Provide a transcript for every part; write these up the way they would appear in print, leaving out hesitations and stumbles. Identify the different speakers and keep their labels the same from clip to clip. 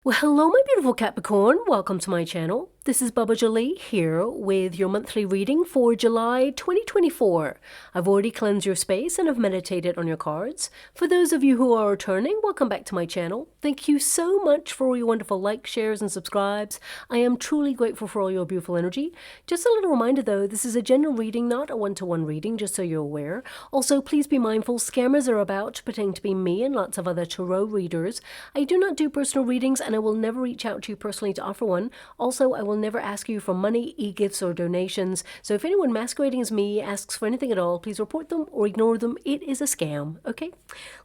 Speaker 1: Well, hello, my beautiful Capricorn. Welcome to my channel. This is Baba Jolie here with your monthly reading for July 2024. I've already cleansed your space and have meditated on your cards. For those of you who are returning, welcome back to my channel. Thank you so much for all your wonderful likes, shares, and subscribes. I am truly grateful for all your beautiful energy. Just a little reminder though, this is a general reading, not a one-to-one reading, just so you're aware. Also, please be mindful, scammers are about, pretending to be me and lots of other tarot readers. I do not do personal readings and I will never reach out to you personally to offer one. Also, I will never ask you for money, e-gifts, or donations. So if anyone masquerading as me asks for anything at all, please report them or ignore them. It is a scam, okay?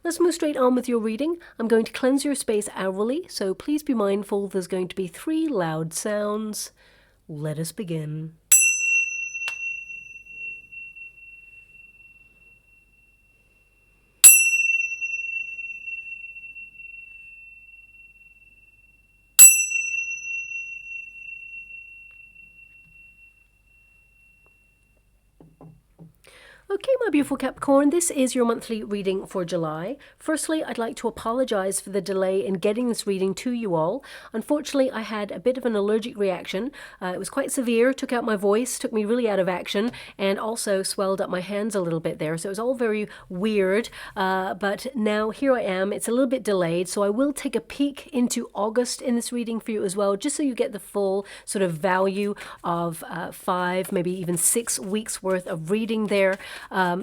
Speaker 1: Let's move straight on with your reading. I'm going to cleanse your space hourly, so please be mindful there's going to be 3 loud sounds. Let us begin. Okay, my beautiful Capricorn, this is your monthly reading for July. Firstly, I'd like to apologize for the delay in getting this reading to you all. Unfortunately, I had a bit of an allergic reaction. It was quite severe, took out my voice, took me really out of action, and also swelled up my hands a little bit there. So it was all very weird, but now here I am. It's a little bit delayed, so I will take a peek into August in this reading for you as well, just so you get the full sort of value of 5, maybe even 6 weeks worth of reading there.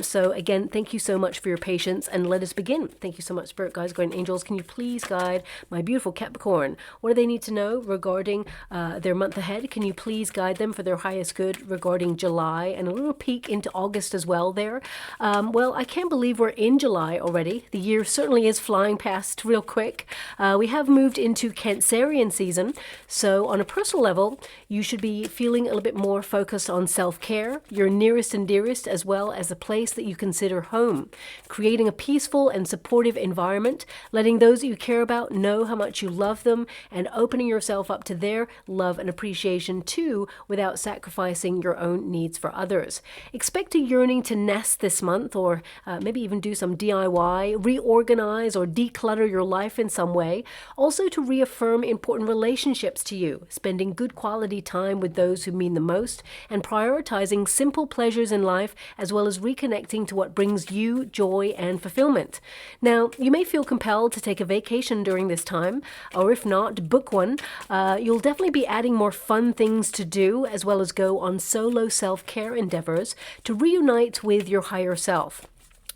Speaker 1: So again, thank you so much for your patience and let us begin. Thank you so much, Spirit Guides, Guardian Angels. Can you please guide my beautiful Capricorn? What do they need to know regarding their month ahead? Can you please guide them for their highest good regarding July and a little peek into August as well there? Well, I can't believe we're in July already. The year certainly is flying past real quick. We have moved into Cancerian season. So on a personal level, you should be feeling a little bit more focused on self-care, your nearest and dearest, as well as the place that you consider home, creating a peaceful and supportive environment, letting those that you care about know how much you love them, and opening yourself up to their love and appreciation too, without sacrificing your own needs for others. Expect a yearning to nest this month, or maybe even do some DIY, reorganize or declutter your life in some way. Also to reaffirm important relationships to you, spending good quality time with those who mean the most, and prioritizing simple pleasures in life, as well as reconnecting to what brings you joy and fulfillment. Now, you may feel compelled to take a vacation during this time, or if not, book one. You'll definitely be adding more fun things to do, as well as go on solo self-care endeavors to reunite with your higher self.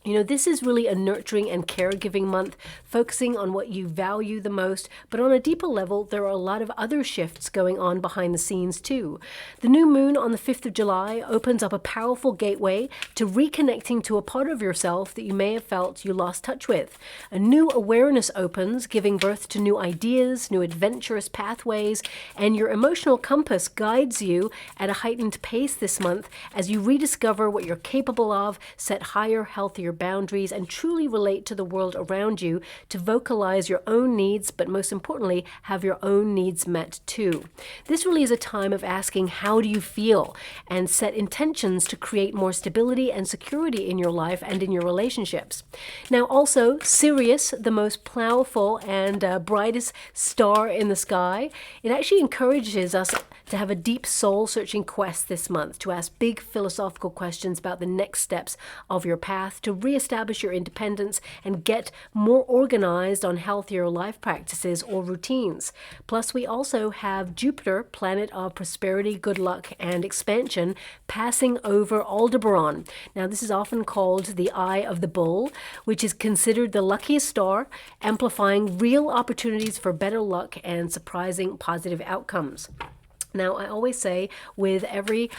Speaker 1: You know, this is really a nurturing and caregiving month, focusing on what you value the most, but on a deeper level, there are a lot of other shifts going on behind the scenes too. The new moon on the 5th of July opens up a powerful gateway to reconnecting to a part of yourself that you may have felt you lost touch with. A new awareness opens, giving birth to new ideas, new adventurous pathways, and your emotional compass guides you at a heightened pace this month as you rediscover what you're capable of, set higher, healthier boundaries, and truly relate to the world around you to vocalize your own needs, but most importantly, have your own needs met too. This really is a time of asking, how do you feel? And set intentions to create more stability and security in your life and in your relationships. Now also, Sirius, the most powerful and brightest star in the sky, it actually encourages us to have a deep soul-searching quest this month, to ask big philosophical questions about the next steps of your path, to reestablish your independence and get more organized on healthier life practices or routines. Plus, we also have Jupiter, planet of prosperity, good luck, and expansion, passing over Aldebaran. Now, this is often called the Eye of the Bull, which is considered the luckiest star, amplifying real opportunities for better luck and surprising positive outcomes. Now, I always say with every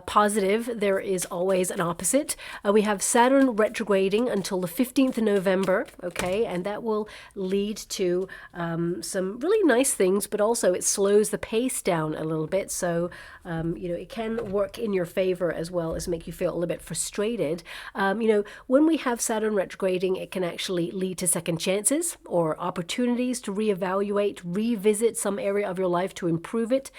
Speaker 1: positive, there is always an opposite. We have Saturn retrograding until the 15th of November, okay, and that will lead to some really nice things, but also it slows the pace down a little bit. So, you know, it can work in your favor as well as make you feel a little bit frustrated. You know, when we have Saturn retrograding, it can actually lead to second chances or opportunities to reevaluate, revisit some area of your life to improve it.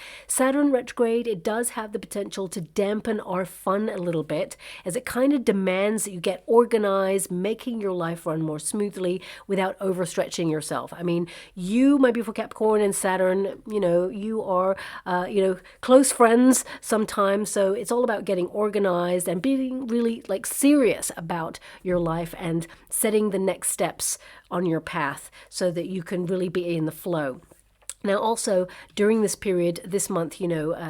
Speaker 1: Saturn retrograde, it does have the potential to dampen our fun a little bit, as it kind of demands that you get organized, making your life run more smoothly without overstretching yourself. I mean, you, my beautiful Capricorn and Saturn, you are, close friends sometimes. So it's all about getting organized and being really like serious about your life and setting the next steps on your path so that you can really be in the flow. Now, also during this period, this month,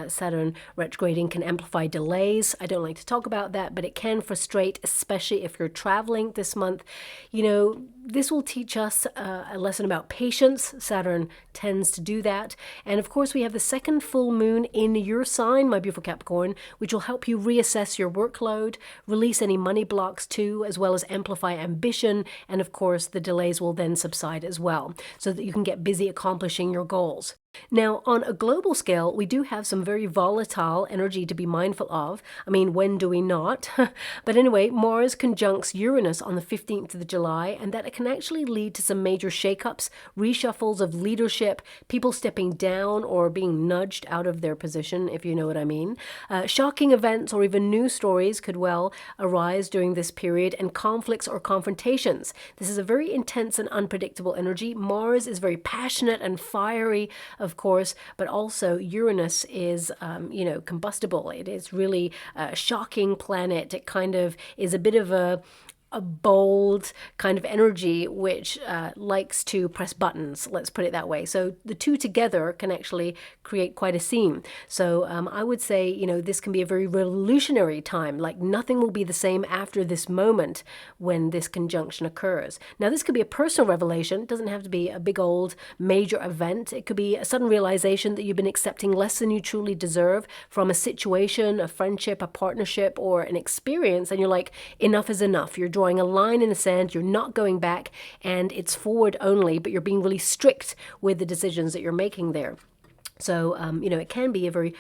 Speaker 1: Saturn retrograding can amplify delays. I don't like to talk about that, but it can frustrate, especially if you're traveling this month. This will teach us a lesson about patience. Saturn tends to do that. And of course, we have the second full moon in your sign, my beautiful Capricorn, which will help you reassess your workload, release any money blocks too, as well as amplify ambition. And of course, the delays will then subside as well, so that you can get busy accomplishing your goals. Now, on a global scale, we do have some very volatile energy to be mindful of. I mean, when do we not? But anyway, Mars conjuncts Uranus on the 15th of July, and that it can actually lead to some major shakeups, reshuffles of leadership, people stepping down or being nudged out of their position, if you know what I mean. Shocking events or even news stories could well arise during this period, and conflicts or confrontations. This is a very intense and unpredictable energy. Mars is very passionate and fiery, of course, but also Uranus is, combustible. It is really a shocking planet. It kind of is a bit of a bold kind of energy which likes to press buttons, let's put it that way. So the two together can actually create quite a scene. So I would say, this can be a very revolutionary time. Like nothing will be the same after this moment when this conjunction occurs. Now, this could be a personal revelation. It doesn't have to be a big old major event. It could be a sudden realization that you've been accepting less than you truly deserve from a situation, a friendship, a partnership, or an experience. And you're like, enough is enough. You're drawing a line in the sand, you're not going back, and it's forward only, but you're being really strict with the decisions that you're making there. So, it can be a very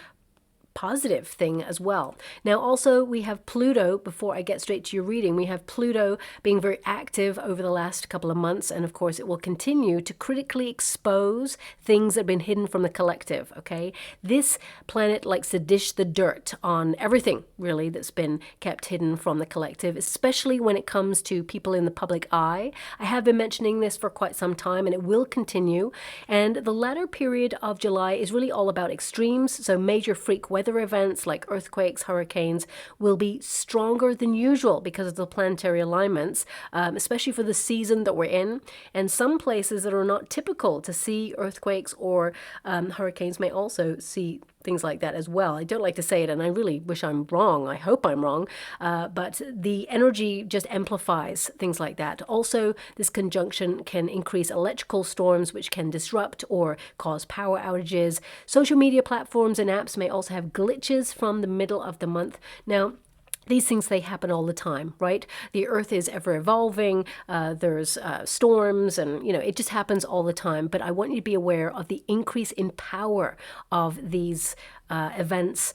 Speaker 1: positive thing as well. Now, also, we have Pluto, before I get straight to your reading, we have Pluto being very active over the last couple of months, and of course, it will continue to critically expose things that have been hidden from the collective, okay? This planet likes to dish the dirt on everything, really, that's been kept hidden from the collective, especially when it comes to people in the public eye. I have been mentioning this for quite some time, and it will continue, and the latter period of July is really all about extremes, so major freak weather events like earthquakes, hurricanes will be stronger than usual because of the planetary alignments, especially for the season that we're in. And some places that are not typical to see earthquakes or hurricanes may also see things like that as well. I don't like to say it, and I really wish I'm wrong. I hope I'm wrong. But the energy just amplifies things like that. Also, this conjunction can increase electrical storms, which can disrupt or cause power outages. Social media platforms and apps may also have glitches from the middle of the month. Now, these things, they happen all the time, right? The earth is ever evolving. There's storms and, it just happens all the time. But I want you to be aware of the increase in power of these events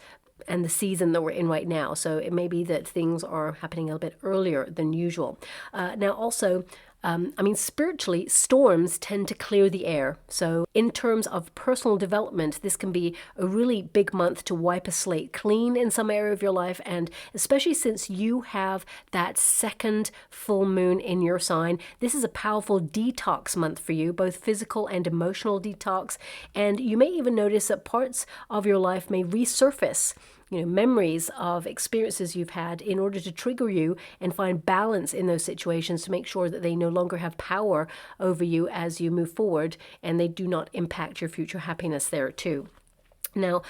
Speaker 1: and the season that we're in right now. So it may be that things are happening a little bit earlier than usual. Now, also, spiritually, storms tend to clear the air. So in terms of personal development, this can be a really big month to wipe a slate clean in some area of your life. And especially since you have that second full moon in your sign, this is a powerful detox month for you, both physical and emotional detox. And you may even notice that parts of your life may resurface, memories of experiences you've had, in order to trigger you and find balance in those situations to make sure that they no longer have power over you as you move forward, and they do not impact your future happiness there too. Now,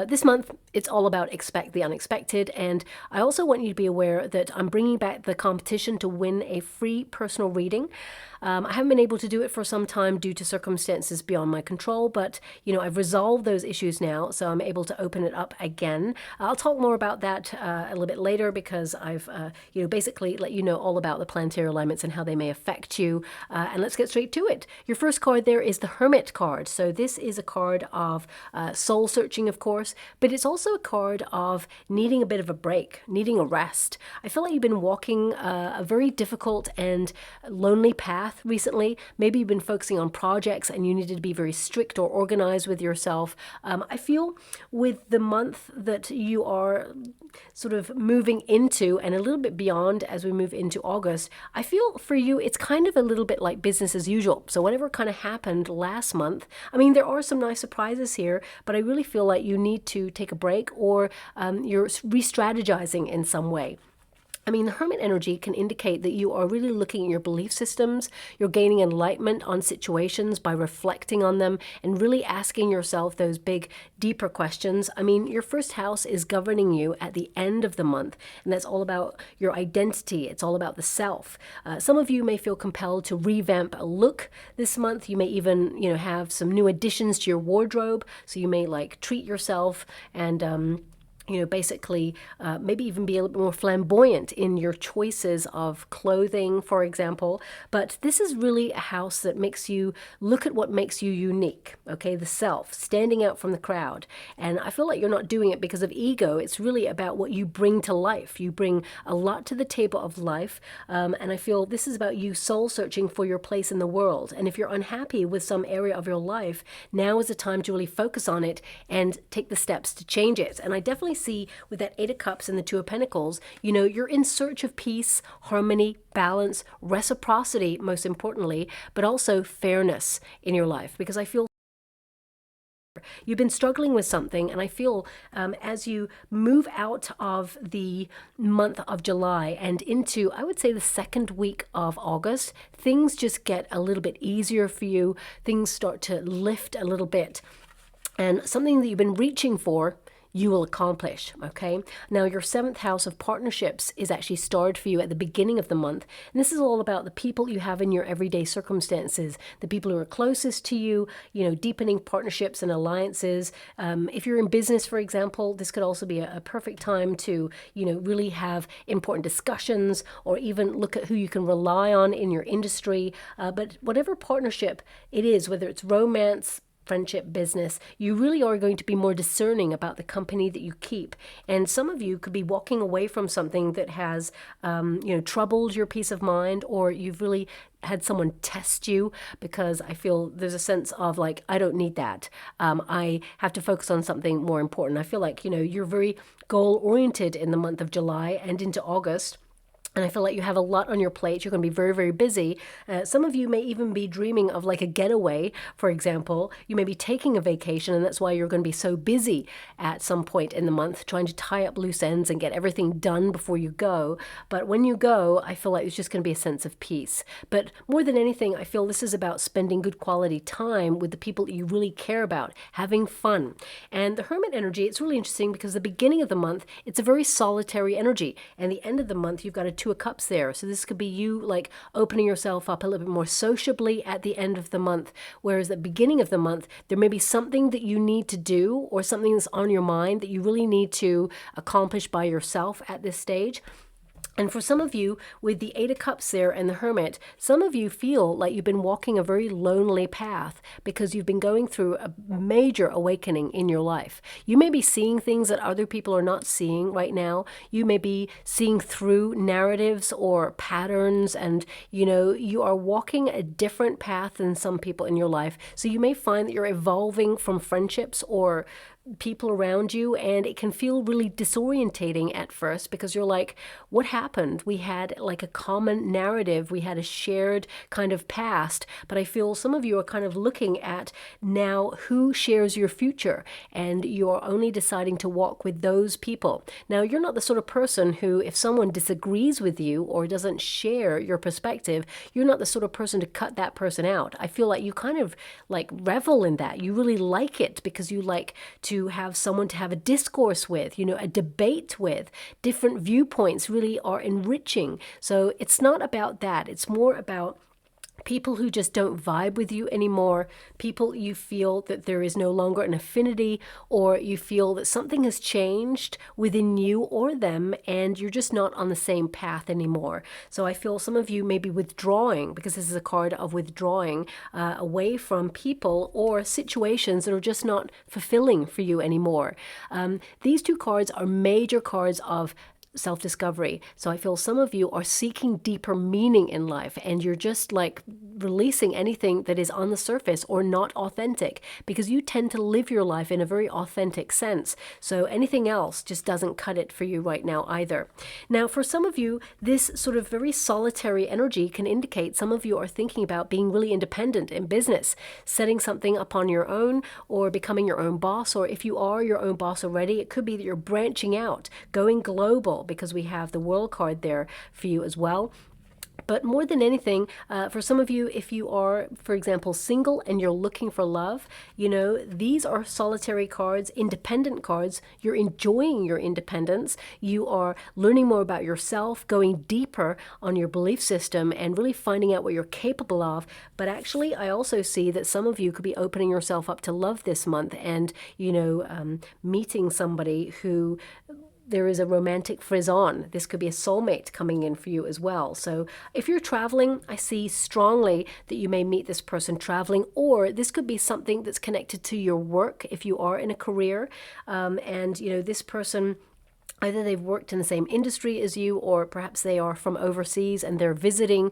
Speaker 1: this month, it's all about expect the unexpected, and I also want you to be aware that I'm bringing back the competition to win a free personal reading. I haven't been able to do it for some time due to circumstances beyond my control, but, I've resolved those issues now, so I'm able to open it up again. I'll talk more about that a little bit later, because I've, basically let you know all about the planetary alignments and how they may affect you, and let's get straight to it. Your first card there is the Hermit card. So this is a card of soul searching, of course, but it's also a card of needing a bit of a break, needing a rest. I feel like you've been walking a very difficult and lonely path recently. Maybe you've been focusing on projects and you needed to be very strict or organized with yourself. I feel with the month that you are sort of moving into and a little bit beyond as we move into August, I feel for you it's kind of a little bit like business as usual. So whatever kind of happened last month, I mean, there are some nice surprises here, but I really feel like you need to take a break, or you're re-strategizing in some way. I mean, the Hermit energy can indicate that you are really looking at your belief systems. You're gaining enlightenment on situations by reflecting on them and really asking yourself those big, deeper questions. I mean, your first house is governing you at the end of the month, and that's all about your identity. It's all about the self. Some of you may feel compelled to revamp a look this month. You may even, have some new additions to your wardrobe. So you may treat yourself and basically maybe even be a little bit more flamboyant in your choices of clothing, for example. But this is really a house that makes you look at what makes you unique, okay? The self, standing out from the crowd. And I feel like you're not doing it because of ego. It's really about what you bring to life. You bring a lot to the table of life. And I feel this is about you soul searching for your place in the world. And if you're unhappy with some area of your life, now is the time to really focus on it and take the steps to change it. And I definitely see with that Eight of Cups and the Two of Pentacles, you're in search of peace, harmony, balance, reciprocity, most importantly, but also fairness in your life, because I feel you've been struggling with something, and I feel as you move out of the month of July and into, I would say, the second week of August, things just get a little bit easier for you. Things start to lift a little bit, and something that you've been reaching for, you will accomplish, okay? Now, your seventh house of partnerships is actually starred for you at the beginning of the month. And this is all about the people you have in your everyday circumstances, the people who are closest to you, deepening partnerships and alliances. If you're in business, for example, this could also be a perfect time to, really have important discussions, or even look at who you can rely on in your industry. But whatever partnership it is, whether it's romance, friendship, business, you really are going to be more discerning about the company that you keep. And some of you could be walking away from something that has, troubled your peace of mind, or you've really had someone test you, because I feel there's a sense of I don't need that. I have to focus on something more important. I feel like, you're very goal oriented in the month of July and into August. And I feel like you have a lot on your plate. You're going to be very, very busy. Some of you may even be dreaming of a getaway, for example. You may be taking a vacation, and that's why you're going to be so busy at some point in the month, trying to tie up loose ends and get everything done before you go. But when you go, I feel like it's just going to be a sense of peace. But more than anything, I feel this is about spending good quality time with the people that you really care about, having fun. And the Hermit energy, it's really interesting because the beginning of the month, it's a very solitary energy. And the end of the month, you've got a Two of Cups there. So this could be you opening yourself up a little bit more sociably at the end of the month, whereas at the beginning of the month, there may be something that you need to do, or something that's on your mind that you really need to accomplish by yourself at this stage. And for some of you, with the Eight of Cups there and the Hermit, some of you feel like you've been walking a very lonely path because you've been going through a major awakening in your life. You may be seeing things that other people are not seeing right now. You may be seeing through narratives or patterns, and you are walking a different path than some people in your life. So you may find that you're evolving from friendships or people around you, and it can feel really disorientating at first, because you're like, what happened? We had a common narrative, we had a shared kind of past, but I feel some of you are kind of looking at now who shares your future, and you're only deciding to walk with those people. Now, you're not the sort of person who, if someone disagrees with you or doesn't share your perspective, you're not the sort of person to cut that person out. I feel like you kind of revel in that. You really like it because you like to have someone to have a discourse with, a debate with. Different viewpoints really are enriching. So it's not about that. It's more about people who just don't vibe with you anymore, people you feel that there is no longer an affinity, or you feel that something has changed within you or them and you're just not on the same path anymore. So I feel some of you may be withdrawing, because this is a card of withdrawing away from people or situations that are just not fulfilling for you anymore. These two cards are major cards of self-discovery. So I feel some of you are seeking deeper meaning in life, and you're just like releasing anything that is on the surface or not authentic, because you tend to live your life in a very authentic sense. So anything else just doesn't cut it for you right now either. Now, for some of you, this sort of very solitary energy can indicate some of you are thinking about being really independent in business, setting something up on your own, or becoming your own boss. Or if you are your own boss already, it could be that you're branching out, going global, because we have the World card there for you as well. But more than anything, for some of you, if you are, for example, single and you're looking for love, you know, these are solitary cards, independent cards. You're enjoying your independence. You are learning more about yourself, going deeper on your belief system, and really finding out what you're capable of. But actually, I also see that some of you could be opening yourself up to love this month, and, you know, meeting somebody who there is a romantic frisson. This could be a soulmate coming in for you as well. So if you're traveling, I see strongly that you may meet this person traveling, or this could be something that's connected to your work if you are in a career. And, you know, this person, either they've worked in the same industry as you, or perhaps they are from overseas and they're visiting,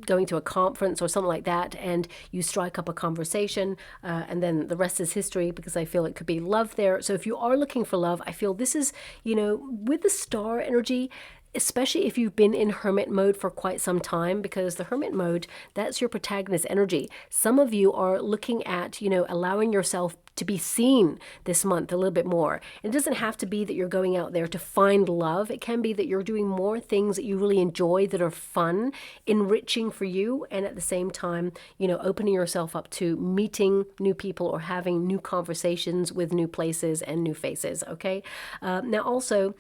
Speaker 1: going to a conference or something like that, and you strike up a conversation, and then the rest is history, because I feel it could be love there. So if you are looking for love, I feel this is, you know, with the star energy, especially if you've been in hermit mode for quite some time, because the hermit mode, that's your protagonist energy. Some of you are looking at, you know, allowing yourself to be seen this month a little bit more. It doesn't have to be that you're going out there to find love. It can be that you're doing more things that you really enjoy, that are fun, enriching for you, and at the same time, you know, opening yourself up to meeting new people or having new conversations with new places and new faces, okay? Now also,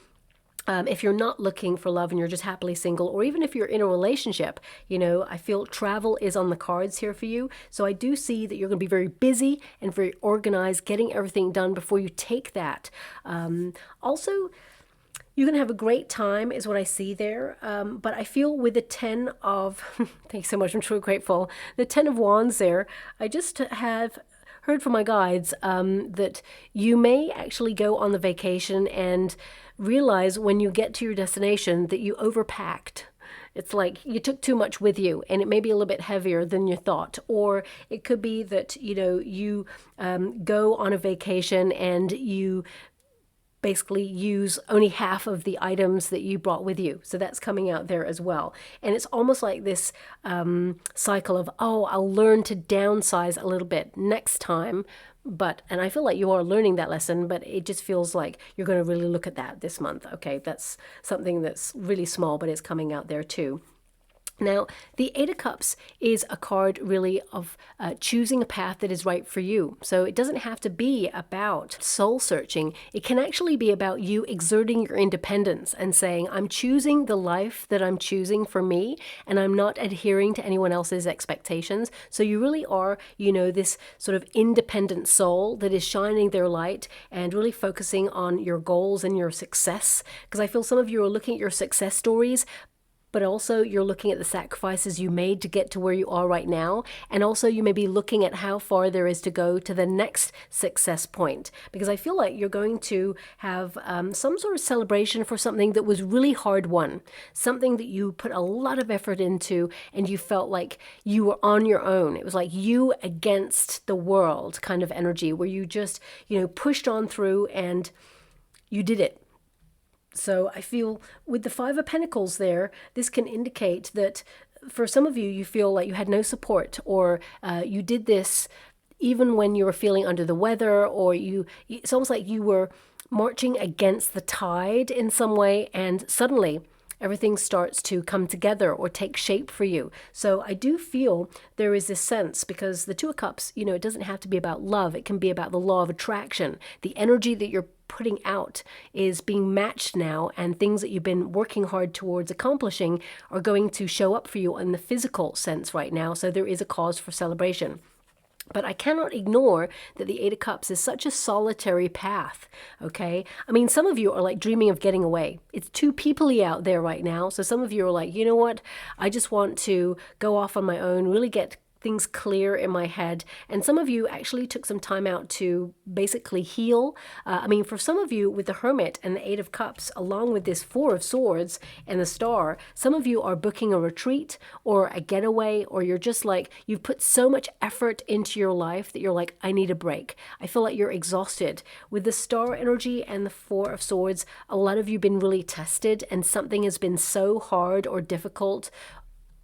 Speaker 1: if you're not looking for love and you're just happily single, or even if you're in a relationship, you know, I feel travel is on the cards here for you. So I do see that you're going to be very busy and very organized, getting everything done before you take that. Also, you're going to have a great time is what I see there. But I feel with the 10 of, thanks so much, I'm truly grateful. The 10 of Wands there, I just have heard from my guides that you may actually go on the vacation and realize when you get to your destination that you overpacked. It's like you took too much with you, and it may be a little bit heavier than you thought. Or it could be that, you know, you go on a vacation and you basically use only half of the items that you brought with you. So that's coming out there as well. And it's almost like this cycle of, oh, I'll learn to downsize a little bit next time. And I feel like you are learning that lesson, but it just feels like you're going to really look at that this month. Okay, that's something that's really small, but it's coming out there too. Now, the Eight of Cups is a card really of choosing a path that is right for you. So it doesn't have to be about soul searching. It can actually be about you exerting your independence and saying, I'm choosing the life that I'm choosing for me, and I'm not adhering to anyone else's expectations. So you really are, you know, this sort of independent soul that is shining their light and really focusing on your goals and your success. Because I feel some of you are looking at your success stories, but also you're looking at the sacrifices you made to get to where you are right now. And also you may be looking at how far there is to go to the next success point. Because I feel like you're going to have some sort of celebration for something that was really hard won. Something that you put a lot of effort into and you felt like you were on your own. It was like you against the world kind of energy where you just, you know, pushed on through and you did it. So I feel with the Five of Pentacles there, this can indicate that for some of you, you feel like you had no support, or you did this even when you were feeling under the weather, or it's almost like you were marching against the tide in some way, and suddenly everything starts to come together or take shape for you. So I do feel there is this sense, because the Two of Cups, you know, it doesn't have to be about love. It can be about the law of attraction, the energy that you're putting out is being matched now, and things that you've been working hard towards accomplishing are going to show up for you in the physical sense right now. So there is a cause for celebration. But I cannot ignore that the Eight of Cups is such a solitary path, okay? I mean, some of you are like dreaming of getting away. It's too people-y out there right now. So some of you are like, you know what? I just want to go off on my own, really get things clear in my head. And some of you actually took some time out to basically heal. I mean, for some of you with the Hermit and the Eight of Cups, along with this Four of Swords and the Star, some of you are booking a retreat or a getaway, or you're just like, you've put so much effort into your life that you're like, I need a break. I feel like you're exhausted. With the Star energy and the Four of Swords, a lot of you have been really tested and something has been so hard or difficult.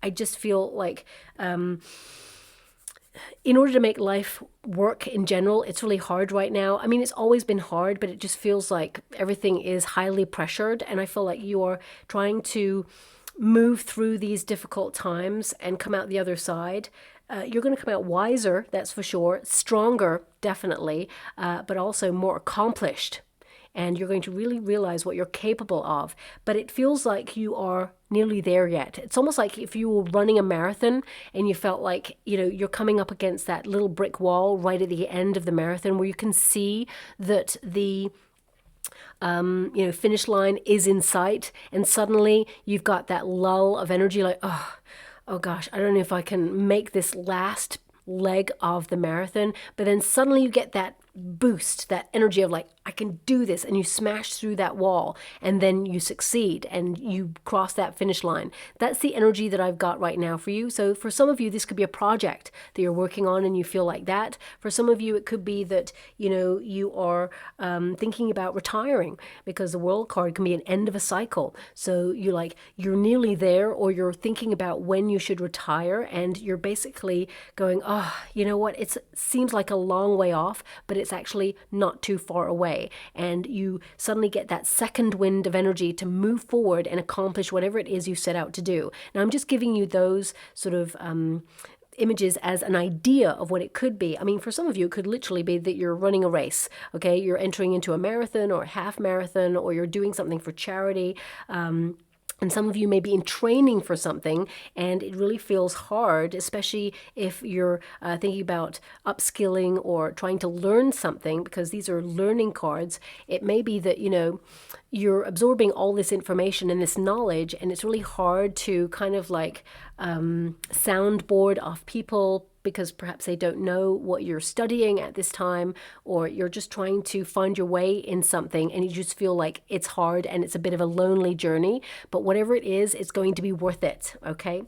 Speaker 1: I just feel like in order to make life work in general, it's really hard right now. I mean, it's always been hard, but it just feels like everything is highly pressured. And I feel like you are trying to move through these difficult times and come out the other side. You're going to come out wiser, that's for sure, stronger, definitely, but also more accomplished. And you're going to really realize what you're capable of. But it feels like you are nearly there yet. It's almost like if you were running a marathon and you felt like, you know, you're coming up against that little brick wall right at the end of the marathon where you can see that the finish line is in sight, and suddenly you've got that lull of energy like, oh gosh, I don't know if I can make this last leg of the marathon. But then suddenly you get that boost, that energy of like, I can do this, and you smash through that wall, and then you succeed and you cross that finish line. That's the energy that I've got right now for you. So for some of you, this could be a project that you're working on and you feel like that. For some of you, it could be that, you know, you are thinking about retiring, because the World card can be an end of a cycle. So you're nearly there, or you're thinking about when you should retire, and you're basically going, oh, you know what, it seems like a long way off, but it's actually not too far away. And you suddenly get that second wind of energy to move forward and accomplish whatever it is you set out to do. Now, I'm just giving you those sort of images as an idea of what it could be. I mean, for some of you, it could literally be that you're running a race, okay? You're entering into a marathon or a half marathon, or you're doing something for charity. And some of you may be in training for something, and it really feels hard, especially if you're thinking about upskilling or trying to learn something, because these are learning cards. It may be that, you know, you're absorbing all this information and this knowledge, and it's really hard to kind of like soundboard off people, because perhaps they don't know what you're studying at this time, or you're just trying to find your way in something and you just feel like it's hard and it's a bit of a lonely journey. But whatever it is, it's going to be worth it, okay?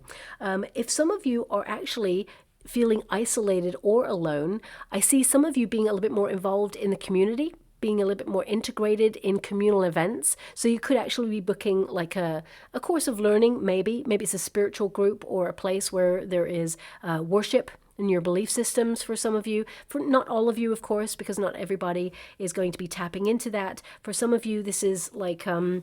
Speaker 1: If some of you are actually feeling isolated or alone, I see some of you being a little bit more involved in the community, being a little bit more integrated in communal events. So you could actually be booking like a course of learning, maybe it's a spiritual group or a place where there is worship in your belief systems for some of you. For not all of you, of course, because not everybody is going to be tapping into that. For some of you, this is like a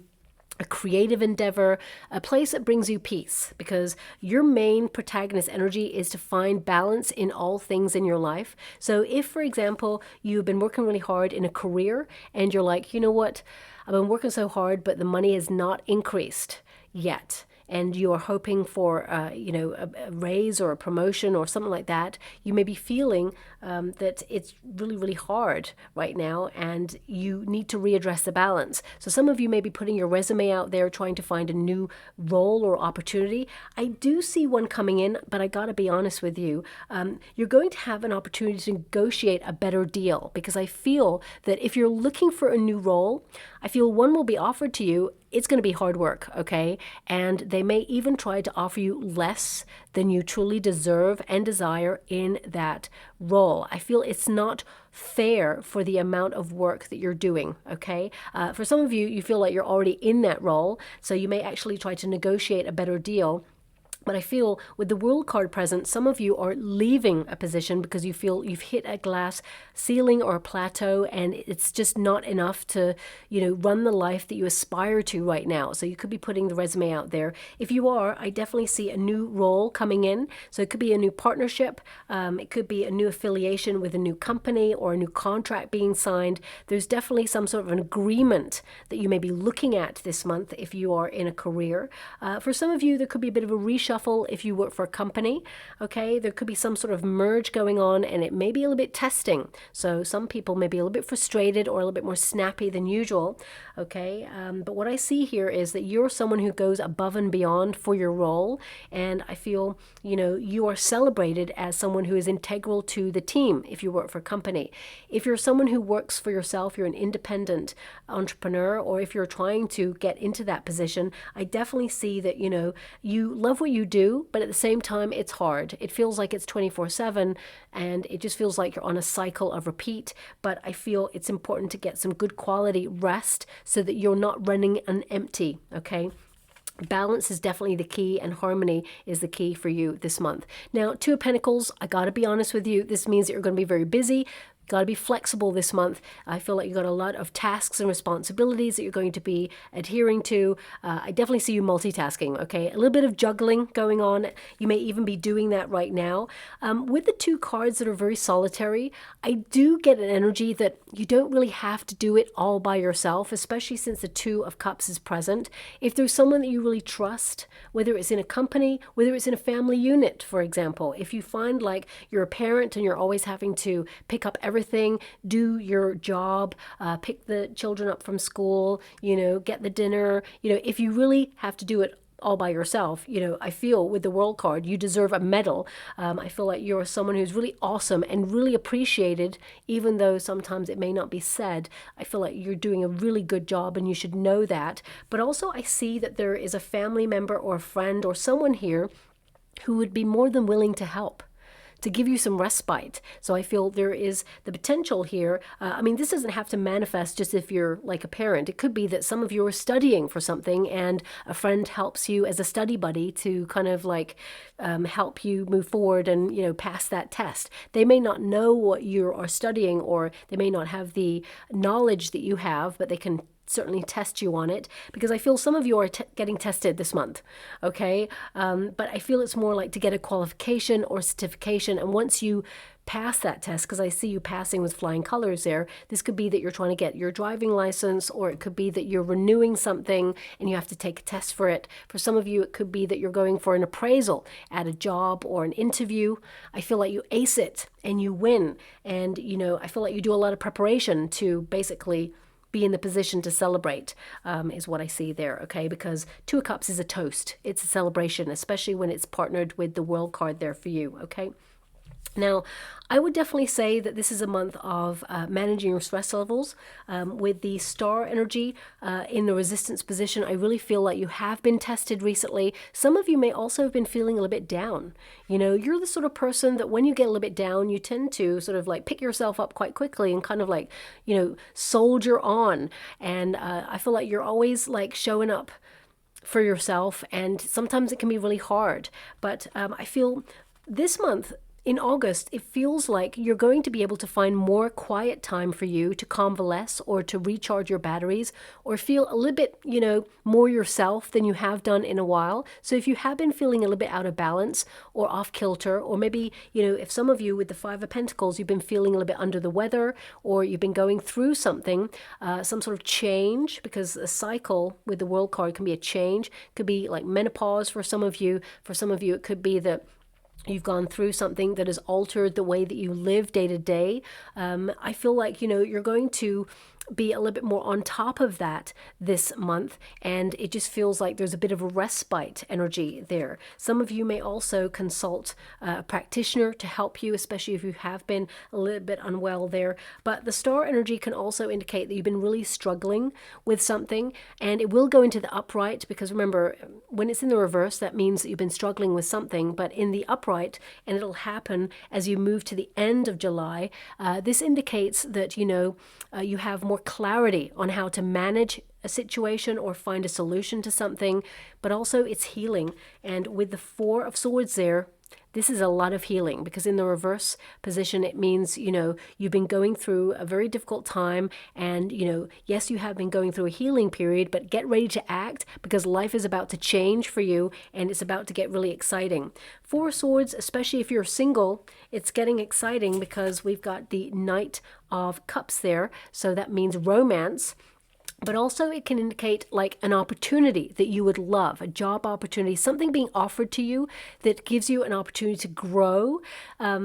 Speaker 1: creative endeavor, a place that brings you peace, because your main protagonist energy is to find balance in all things in your life. So if, for example, you've been working really hard in a career and you're like, you know what, I've been working so hard, but the money has not increased yet, and you are hoping for, a raise or a promotion or something like that, you may be feeling that it's really, really hard right now, and you need to readdress the balance. So some of you may be putting your resume out there, trying to find a new role or opportunity. I do see one coming in, but I got to be honest with you. You're going to have an opportunity to negotiate a better deal, because I feel that if you're looking for a new role, I feel one will be offered to you. It's going to be hard work, okay? And they may even try to offer you less than you truly deserve and desire in that role. I feel it's not fair for the amount of work that you're doing, okay? For some of you, you feel like you're already in that role, so you may actually try to negotiate a better deal. But I feel with the World card present, some of you are leaving a position because you feel you've hit a glass ceiling or a plateau, and it's just not enough to, run the life that you aspire to right now. So you could be putting the resume out there. If you are, I definitely see a new role coming in. So it could be a new partnership. It could be a new affiliation with a new company or a new contract being signed. There's definitely some sort of an agreement that you may be looking at this month if you are in a career. For some of you, there could be a bit of a reshuffle if you work for a company. Okay, there could be some sort of merge going on, and it may be a little bit testing. So some people may be a little bit frustrated or a little bit more snappy than usual. Okay, but what I see here is that you're someone who goes above and beyond for your role, and I feel you are celebrated as someone who is integral to the team if you work for a company. If you're someone who works for yourself, you're an independent entrepreneur, or if you're trying to get into that position, I definitely see that you love what you do, but at the same time it's hard. It feels like it's 24/7, and it just feels like you're on a cycle of repeat. But I feel it's important to get some good quality rest so that you're not running on empty. Okay, balance is definitely the key, and harmony is the key for you this month. Now, Two of Pentacles, I gotta be honest with you, this means that you're going to be very busy. Got to be flexible this month. I feel like you've got a lot of tasks and responsibilities that you're going to be adhering to. I definitely see you multitasking, okay? A little bit of juggling going on. You may even be doing that right now. With the two cards that are very solitary, I do get an energy that you don't really have to do it all by yourself, especially since the Two of Cups is present. If there's someone that you really trust, whether it's in a company, whether it's in a family unit, for example, if you find like you're a parent and you're always having to pick up everything, do your job, pick the children up from school, get the dinner, if you really have to do it all by yourself, I feel with the World card, you deserve a medal. I feel like you're someone who's really awesome and really appreciated, even though sometimes it may not be said. I feel like you're doing a really good job, and you should know that. But also I see that there is a family member or a friend or someone here who would be more than willing to help, to give you some respite. So I feel there is the potential here. This doesn't have to manifest just if you're like a parent. It could be that some of you are studying for something and a friend helps you as a study buddy to kind of like help you move forward and, pass that test. They may not know what you are studying, or they may not have the knowledge that you have, but they can certainly test you on it, because I feel some of you are getting tested this month, okay? But I feel it's more like to get a qualification or certification, and once you pass that test, because I see you passing with flying colors there, this could be that you're trying to get your driving license, or it could be that you're renewing something and you have to take a test for it. For some of you, it could be that you're going for an appraisal at a job or an interview. I feel like you ace it and you win, and I feel like you do a lot of preparation to basically be in the position to celebrate, is what I see there, okay? Because Two of Cups is a toast. It's a celebration, especially when it's partnered with the World card there for you, okay? Now, I would definitely say that this is a month of managing your stress levels. With the star energy in the resistance position, I really feel like you have been tested recently. Some of you may also have been feeling a little bit down. You're the sort of person that when you get a little bit down, you tend to sort of like pick yourself up quite quickly and kind of like, soldier on. And I feel like you're always like showing up for yourself, and sometimes it can be really hard. But I feel this month, in August, it feels like you're going to be able to find more quiet time for you to convalesce or to recharge your batteries, or feel a little bit, more yourself than you have done in a while. So if you have been feeling a little bit out of balance or off kilter, or maybe, if some of you with the Five of Pentacles, you've been feeling a little bit under the weather, or you've been going through something, some sort of change, because a cycle with the World card can be a change. It could be like menopause for some of you. For some of you, it could be that you've gone through something that has altered the way that you live day to day. I feel like, you're going to be a little bit more on top of that this month, and it just feels like there's a bit of a respite energy there. Some of you may also consult a practitioner to help you, especially if you have been a little bit unwell there. But the star energy can also indicate that you've been really struggling with something, and it will go into the upright, because remember, when it's in the reverse, that means that you've been struggling with something. But in the upright, and it'll happen as you move to the end of July, this indicates that you have more more clarity on how to manage a situation or find a solution to something, but also it's healing. And with the Four of Swords there, this is a lot of healing, because in the reverse position, it means, you've been going through a very difficult time, and, yes, you have been going through a healing period, but get ready to act, because life is about to change for you, and it's about to get really exciting. Four of Swords, especially if you're single, it's getting exciting because we've got the Knight of Cups there. So that means romance. But also it can indicate like an opportunity that you would love, a job opportunity, something being offered to you that gives you an opportunity to grow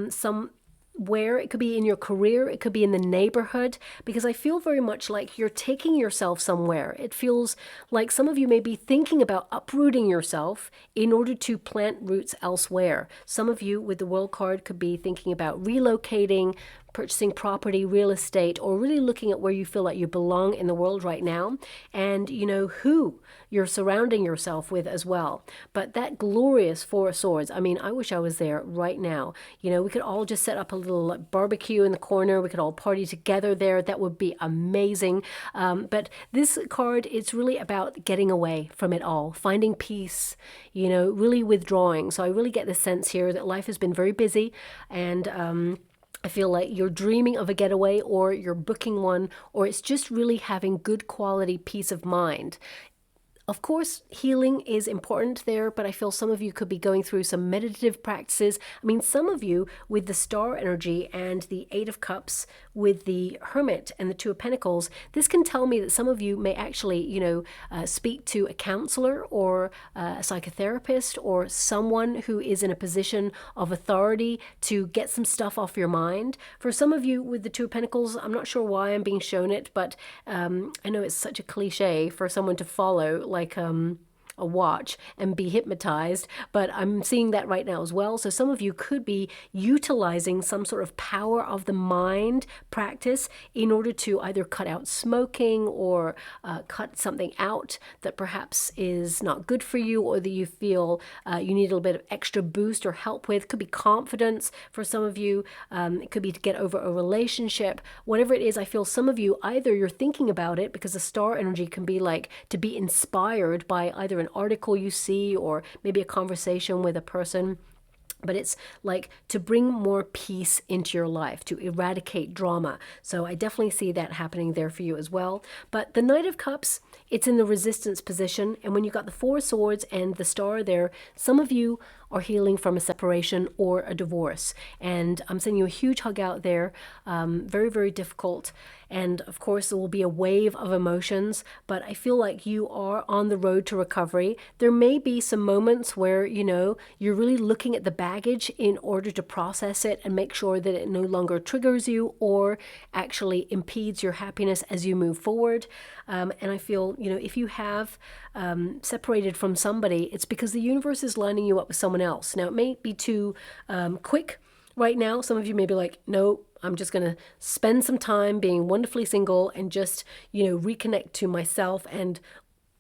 Speaker 1: somewhere. It could be in your career, it could be in the neighborhood, because I feel very much like you're taking yourself somewhere. It feels like some of you may be thinking about uprooting yourself in order to plant roots elsewhere. Some of you with the World card could be thinking about relocating, purchasing property, real estate, or really looking at where you feel like you belong in the world right now, and who you're surrounding yourself with as well. But that glorious Four of Swords, I mean, I wish I was there right now. We could all just set up a little barbecue in the corner. We could all party together there. That would be amazing. But this card, it's really about getting away from it all, finding peace, really withdrawing. So I really get the sense here that life has been very busy, and I feel like you're dreaming of a getaway, or you're booking one, or it's just really having good quality peace of mind. Of course, healing is important there, but I feel some of you could be going through some meditative practices. I mean, some of you with the Star energy and the Eight of Cups with the Hermit and the Two of Pentacles, this can tell me that some of you may actually, speak to a counselor or a psychotherapist, or someone who is in a position of authority to get some stuff off your mind. For some of you with the Two of Pentacles, I'm not sure why I'm being shown it, but I know it's such a cliche for someone to follow, like a watch and be hypnotized, but I'm seeing that right now as well. So some of you could be utilizing some sort of power of the mind practice in order to either cut out smoking, or cut something out that perhaps is not good for you, or that you feel you need a little bit of extra boost or help with. It could be confidence for some of you. It could be to get over a relationship. Whatever it is, I feel some of you, either you're thinking about it, because the Star energy can be like to be inspired by either an article you see, or maybe a conversation with a person. But it's like to bring more peace into your life, to eradicate drama. So I definitely see that happening there for you as well. But the Knight of Cups, it's in the resistance position. And when you got the Four of Swords and the Star there, some of you are healing from a separation or a divorce. And I'm sending you a huge hug out there. Very, very difficult. And of course, there will be a wave of emotions, but I feel like you are on the road to recovery. There may be some moments where, you're really looking at the baggage in order to process it and make sure that it no longer triggers you or actually impedes your happiness as you move forward. And I feel, if you have separated from somebody, it's because the universe is lining you up with someone else. Now, it may be too quick right now. Some of you may be like, no, I'm just going to spend some time being wonderfully single and just, reconnect to myself and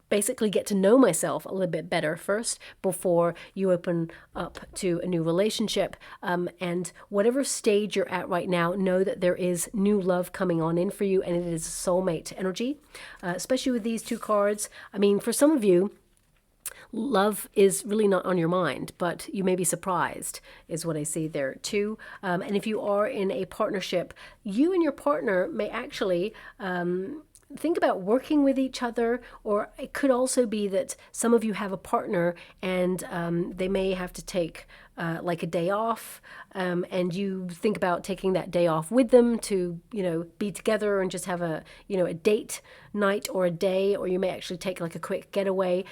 Speaker 1: basically get to know myself a little bit better first before you open up to a new relationship. And whatever stage you're at right now, know that there is new love coming on in for you, and it is soulmate energy, especially with these two cards. I mean, for some of you, love is really not on your mind, but you may be surprised, is what I see there too. And if you are in a partnership, you and your partner may actually think about working with each other, or it could also be that some of you have a partner and they may have to take like a day off, and you think about taking that day off with them to, be together and just have a, a date night or a day, or you may actually take like a quick getaway.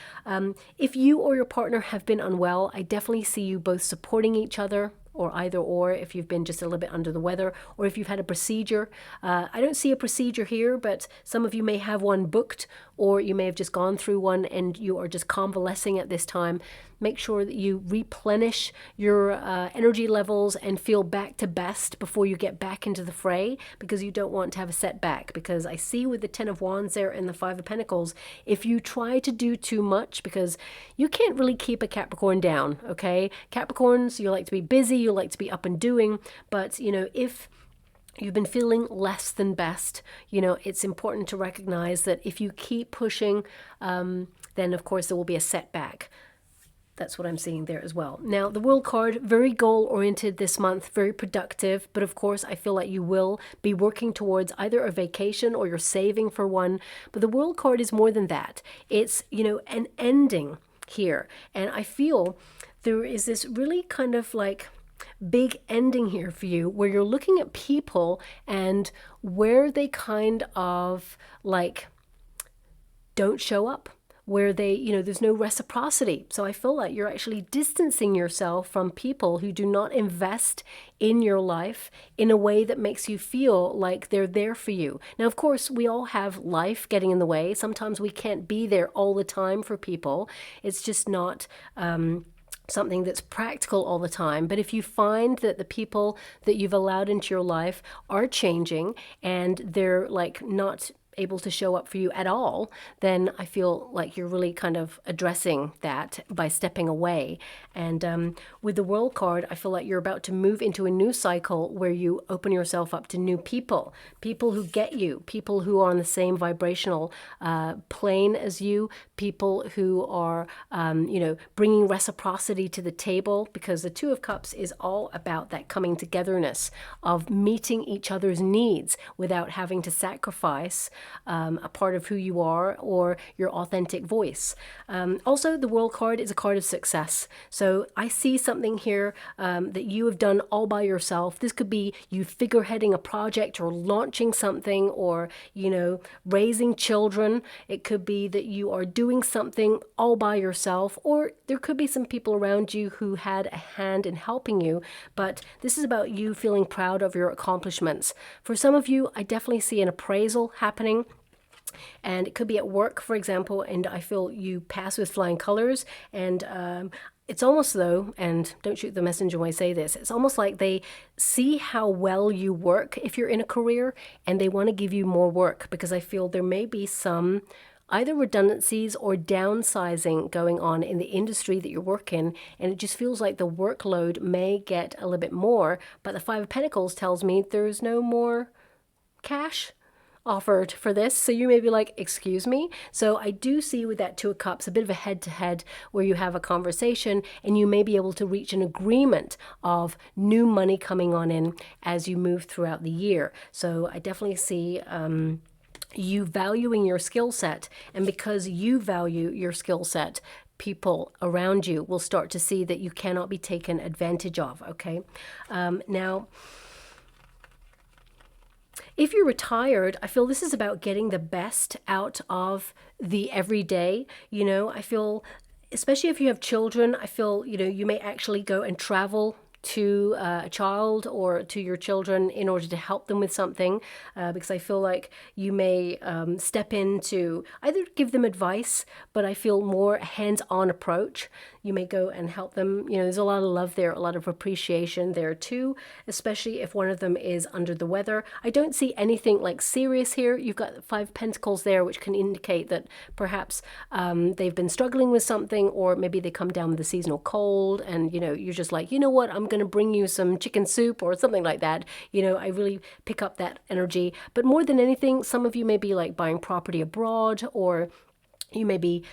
Speaker 1: If you or your partner have been unwell, I definitely see you both supporting each other, or either or, if you've been just a little bit under the weather, or if you've had a procedure. I don't see a procedure here, but some of you may have one booked, or you may have just gone through one and you are just convalescing at this time. Make sure that you replenish your energy levels and feel back to best before you get back into the fray, because you don't want to have a setback. Because I see with the Ten of Wands there and the Five of Pentacles, if you try to do too much, because you can't really keep a Capricorn down, okay? Capricorns, you like to be busy, you like to be up and doing, but if you've been feeling less than best. You know, it's important to recognize that if you keep pushing, then of course there will be a setback. That's what I'm seeing there as well. Now, the World card, very goal-oriented this month, very productive. But of course, I feel like you will be working towards either a vacation or you're saving for one. But the World card is more than that. It's, you know, an ending here. And I feel there is this really kind of like big ending here for you where you're looking at people and where they kind of like don't show up, where they, you know, there's no reciprocity. So I feel like you're actually distancing yourself from people who do not invest in your life in a way that makes you feel like they're there for you. Now, of course, we all have life getting in the way. Sometimes we can't be there all the time for people. It's just not something that's practical all the time. But if you find that the people that you've allowed into your life are changing and they're like not able to show up for you at all, then I feel like you're really kind of addressing that by stepping away. And with the World card, I feel like you're about to move into a new cycle where you open yourself up to new people, people who get you, people who are on the same vibrational plane as you, people who are, you know, bringing reciprocity to the table, because the Two of Cups is all about that coming togetherness of meeting each other's needs without having to sacrifice a part of who you are or your authentic voice. Also, the World card is a card of success. So I see something here that you have done all by yourself. This could be you figureheading a project or launching something, or, you know, raising children. It could be that you are doing something all by yourself, or there could be some people around you who had a hand in helping you. But this is about you feeling proud of your accomplishments. For some of you, I definitely see an appraisal happening. And it could be at work, for example, and I feel you pass with flying colors. And it's almost though, and don't shoot the messenger when I say this, it's almost like they see how well you work if you're in a career, and they want to give you more work, because I feel there may be some either redundancies or downsizing going on in the industry that you work in, and it just feels like the workload may get a little bit more. But the Five of Pentacles tells me there's no more cash offered for this, so you may be like, excuse me. So I do see with that Two of Cups a bit of a head-to-head where you have a conversation and you may be able to reach an agreement of new money coming on in as you move throughout the year. So I definitely see you valuing your skill set, and because you value your skill set, people around you will start to see that you cannot be taken advantage of. Okay, now if you're retired, I feel this is about getting the best out of the everyday. You know, I feel, especially if you have children, I feel, you know, you may actually go and travel to a child or to your children in order to help them with something, because I feel like you may step in to either give them advice, but I feel more hands-on approach. You may go and help them. You know, there's a lot of love there, a lot of appreciation there too, especially if one of them is under the weather. I don't see anything like serious here. You've got Five Pentacles there, which can indicate that perhaps they've been struggling with something, or maybe they come down with a seasonal cold and, you know, you're just like, you know what, I'm going to bring you some chicken soup or something like that. You know, I really pick up that energy. But more than anything, some of you may be like buying property abroad, or you may be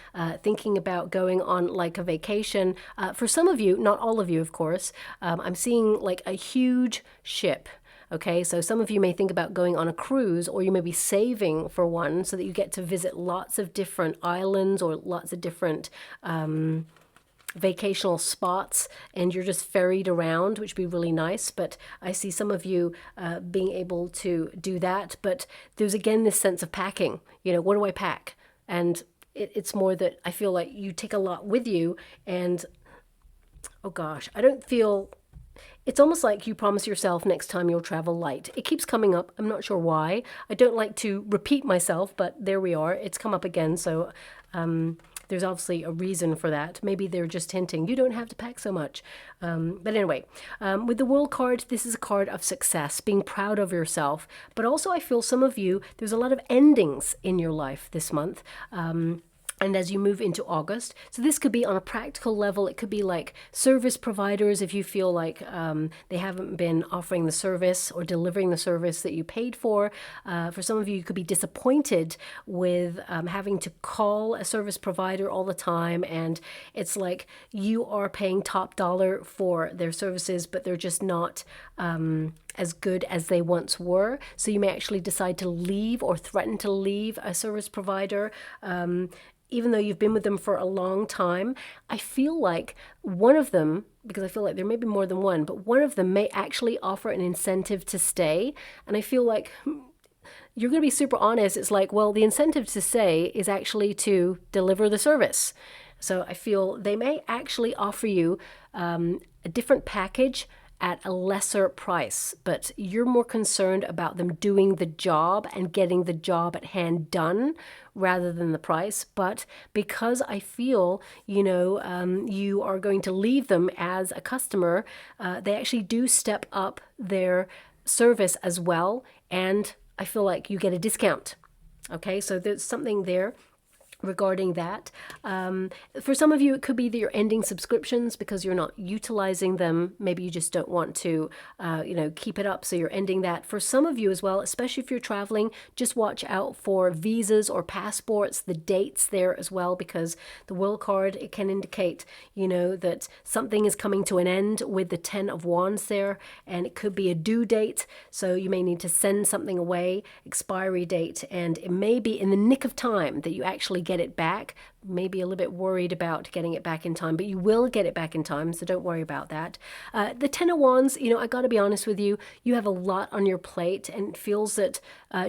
Speaker 1: thinking about going on like a vacation. For some of you, not all of you, of course, I'm seeing like a huge ship. Okay, so some of you may think about going on a cruise, or you may be saving for one so that you get to visit lots of different islands or lots of different vacational spots, and you're just ferried around, which would be really nice. But I see some of you being able to do that. But there's again this sense of packing. You know, what do I pack? And it's more that I feel like you take a lot with you, and oh gosh, I don't feel, it's almost like you promise yourself next time you'll travel light. It keeps coming up. I'm not sure why. I don't like to repeat myself, but there we are. It's come up again. So there's obviously a reason for that. Maybe they're just hinting you don't have to pack so much. But anyway, with the World card, this is a card of success, being proud of yourself. But also I feel some of you, there's a lot of endings in your life this month. and as you move into August. So this could be on a practical level. It could be like service providers if you feel like they haven't been offering the service or delivering the service that you paid for. For some of you, you could be disappointed with having to call a service provider all the time, and it's like you are paying top dollar for their services, but they're just not as good as they once were. So you may actually decide to leave or threaten to leave a service provider. Even though you've been with them for a long time. I feel like one of them, because I feel like there may be more than one, but one of them may actually offer an incentive to stay. And I feel like you're going to be super honest. It's like, well, the incentive to stay is actually to deliver the service. So I feel they may actually offer you a different package at a lesser price, but you're more concerned about them doing the job and getting the job at hand done rather than the price. But because I feel, you are going to leave them as a customer, they actually do step up their service as well, and I feel like you get a discount. Okay, so there's something there regarding that. For some of you, it could be that you're ending subscriptions because you're not utilizing them. Maybe you just don't want to, keep it up, so you're ending that. For some of you as well, especially if you're traveling, just watch out for visas or passports, the dates there as well, because the World card, it can indicate, that something is coming to an end with the 10 of Wands there, and it could be a due date, so you may need to send something away, expiry date, and it may be in the nick of time that you actually get it back. Maybe a little bit worried about getting it back in time, but you will get it back in time, so don't worry about that. The 10 of Wands, I got to be honest with you, you have a lot on your plate, and it feels that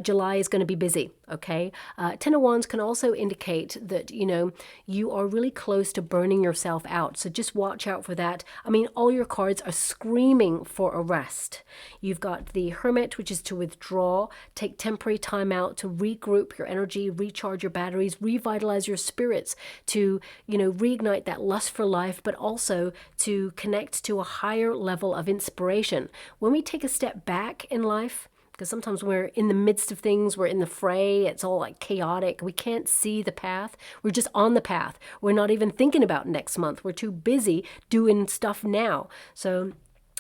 Speaker 1: July is going to be busy, okay? 10 of Wands can also indicate that, you are really close to burning yourself out, so just watch out for that. I mean, all your cards are screaming for a rest. You've got the Hermit, which is to withdraw, take temporary time out to regroup your energy, recharge your batteries, revitalize your spirits, to, reignite that lust for life, but also to connect to a higher level of inspiration. When we take a step back in life, because sometimes we're in the midst of things, we're in the fray, it's all like chaotic, we can't see the path, we're just on the path, we're not even thinking about next month, we're too busy doing stuff now. So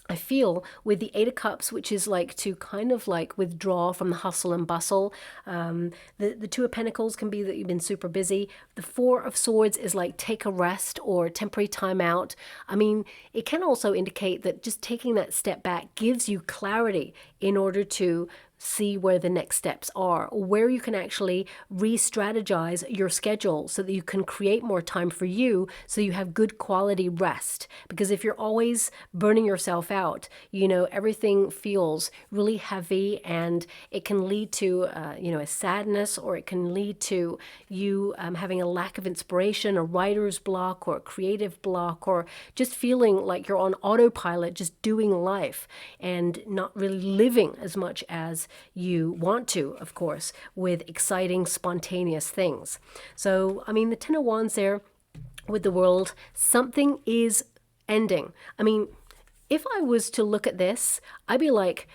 Speaker 1: I feel with the 8 of Cups, which is like to kind of like withdraw from the hustle and bustle. The 2 of Pentacles can be that you've been super busy. The 4 of Swords is like take a rest or temporary time out. I mean, it can also indicate that just taking that step back gives you clarity in order to see where the next steps are, or where you can actually re-strategize your schedule so that you can create more time for you, so you have good quality rest. Because if you're always burning yourself out, everything feels really heavy, and it can lead to a sadness, or it can lead to you having a lack of inspiration, a writer's block, or a creative block, or just feeling like you're on autopilot, just doing life and not really living as much as you want to, of course, with exciting, spontaneous things. So, I mean, the 10 of Wands there with the World, something is ending. I mean, if I was to look at this, I'd be like,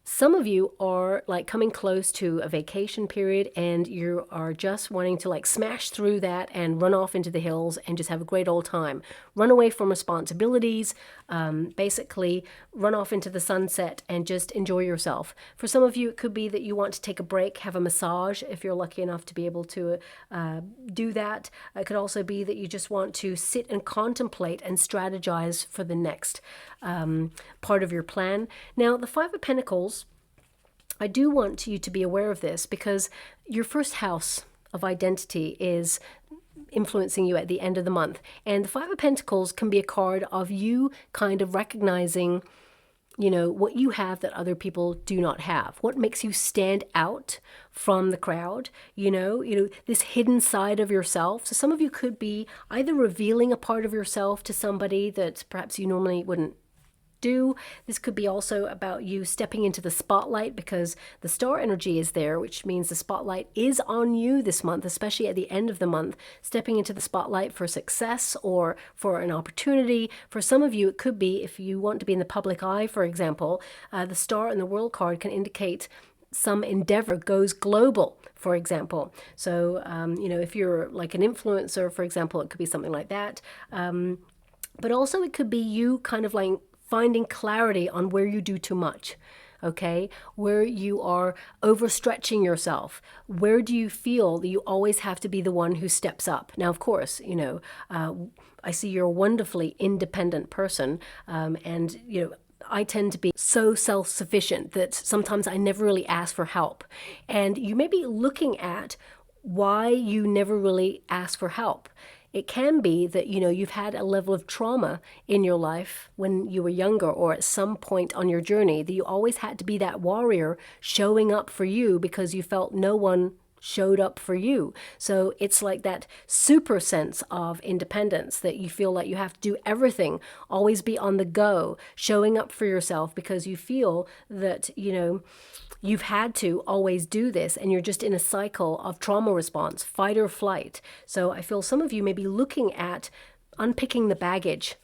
Speaker 1: some of you are like coming close to a vacation period, and you are just wanting to like smash through that and run off into the hills and just have a great old time. Run away from responsibilities, basically run off into the sunset and just enjoy yourself. For some of you, it could be that you want to take a break, have a massage if you're lucky enough to be able to do that. It could also be that you just want to sit and contemplate and strategize for the next part of your plan. Now, the 5 of Pentacles, I do want you to be aware of this, because your first house of identity is influencing you at the end of the month. And the 5 of Pentacles can be a card of you kind of recognizing, what you have that other people do not have. What makes you stand out from the crowd, this hidden side of yourself. So some of you could be either revealing a part of yourself to somebody that perhaps you normally wouldn't do. This could be also about you stepping into the spotlight, because the star energy is there, which means the spotlight is on you this month, especially at the end of the month, stepping into the spotlight for success or for an opportunity. For some of you, it could be if you want to be in the public eye, for example, the star and the World card can indicate some endeavor goes global, for example. So, you know, if you're like an influencer, for example, it could be something like that. But also it could be you kind of like finding clarity on where you do too much. Okay, where you are overstretching yourself. Where do you feel that you always have to be the one who steps up? Now, of course, you know, I see you're a wonderfully independent person, and, you know, I tend to be so self-sufficient that sometimes I never really ask for help. And you may be looking at why you never really ask for help. It can be that, you know, you've had a level of trauma in your life when you were younger or at some point on your journey that you always had to be that warrior showing up for you because you felt no one showed up for you. So it's like that super sense of independence that you feel like you have to do everything, always be on the go, showing up for yourself because you feel that, you know, you've had to always do this and you're just in a cycle of trauma response, fight or flight. So I feel some of you may be looking at unpicking the baggage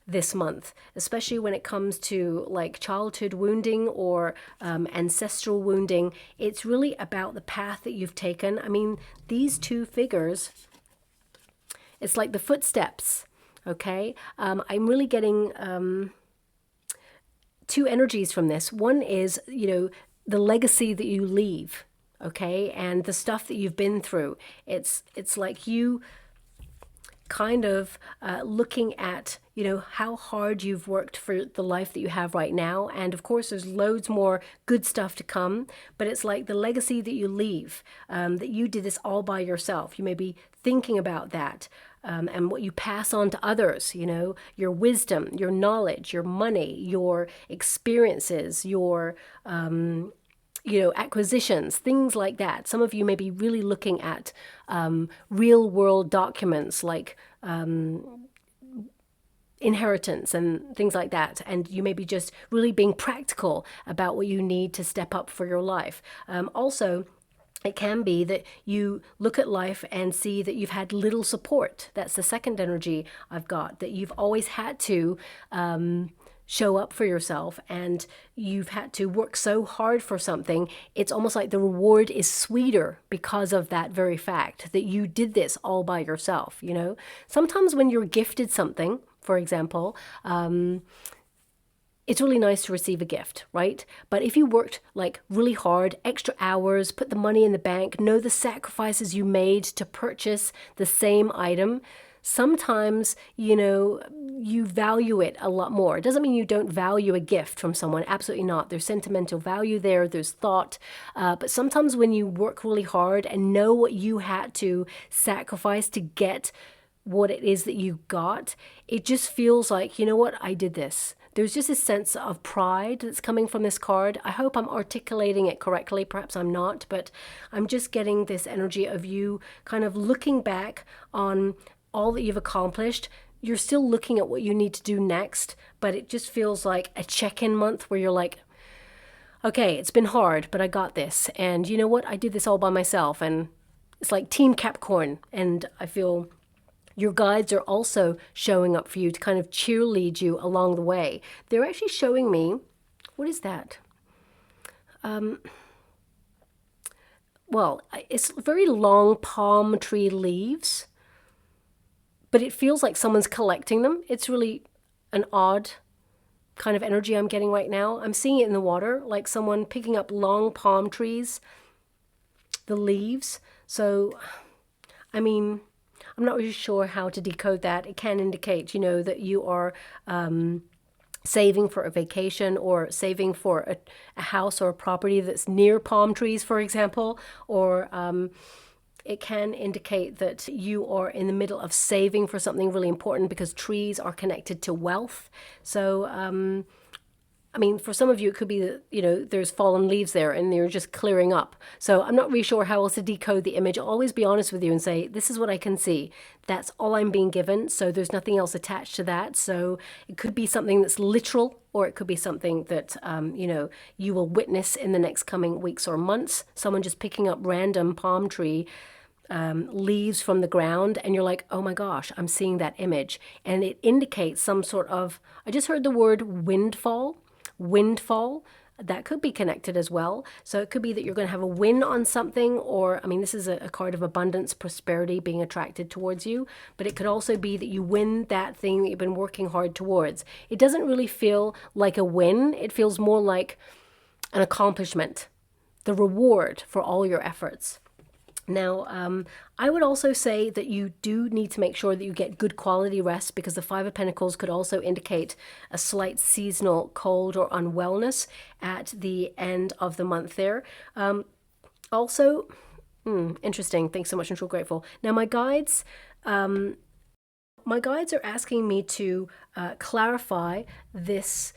Speaker 1: this month, especially when it comes to like childhood wounding or ancestral wounding. It's really about the path that you've taken. I mean, these two figures, it's like the footsteps, okay? I'm really getting two energies from this. One is, you know, the legacy that you leave, okay? And the stuff that you've been through. It's like you kind of looking at, you know, how hard you've worked for the life that you have right now. And of course, there's loads more good stuff to come, but it's like the legacy that you leave, that you did this all by yourself. You may be thinking about that. And what you pass on to others, you know, your wisdom, your knowledge, your money, your experiences, your, you know, acquisitions, things like that. Some of you may be really looking at real world documents like inheritance and things like that. And you may be just really being practical about what you need to step up for your life. Also, it can be that you look at life and see that you've had little support. That's the second energy I've got, that you've always had to show up for yourself and you've had to work so hard for something. It's almost like the reward is sweeter because of that very fact that you did this all by yourself, you know. Sometimes when you're gifted something, for example, it's really nice to receive a gift, right? But if you worked like really hard, extra hours, put the money in the bank, know the sacrifices you made to purchase the same item, sometimes, you know, you value it a lot more. It doesn't mean you don't value a gift from someone. Absolutely not. There's sentimental value there. There's thought. But sometimes when you work really hard and know what you had to sacrifice to get what it is that you got, it just feels like, you know what, I did this. There's just a sense of pride that's coming from this card. I hope I'm articulating it correctly. Perhaps I'm not, but I'm just getting this energy of you kind of looking back on all that you've accomplished. You're still looking at what you need to do next, but it just feels like a check-in month where you're like, okay, it's been hard, but I got this. And you know what? I did this all by myself. And it's like Team Capricorn. And I feel your guides are also showing up for you to kind of cheerlead you along the way. They're actually showing me, what is that? Well, it's very long palm tree leaves, but it feels like someone's collecting them. It's really an odd kind of energy I'm getting right now. I'm seeing it in the water, like someone picking up long palm trees, the leaves. So, I mean, I'm not really sure how to decode that. It can indicate, you know, that you are saving for a vacation or saving for a house or a property that's near palm trees, for example, or it can indicate that you are in the middle of saving for something really important because trees are connected to wealth. So, I mean, for some of you, it could be that, you know, there's fallen leaves there and they're just clearing up. So I'm not really sure how else to decode the image. I'll always be honest with you and say, this is what I can see. That's all I'm being given. So there's nothing else attached to that. So it could be something that's literal, or it could be something that, you know, you will witness in the next coming weeks or months. Someone just picking up random palm tree leaves from the ground, and you're like, oh my gosh, I'm seeing that image. And it indicates some sort of, I just heard the word windfall. that could be connected as well. So it could be that you're going to have a win on something, or, I mean, this is a card of abundance, prosperity being attracted towards you, but it could also be that you win that thing that you've been working hard towards. It doesn't really feel like a win. It feels more like an accomplishment, the reward for all your efforts. Now, I would also say that you do need to make sure that you get good quality rest, because the Five of Pentacles could also indicate a slight seasonal cold or unwellness at the end of the month there. Also, interesting. Thanks so much. I'm so grateful. Now, my guides are asking me to clarify this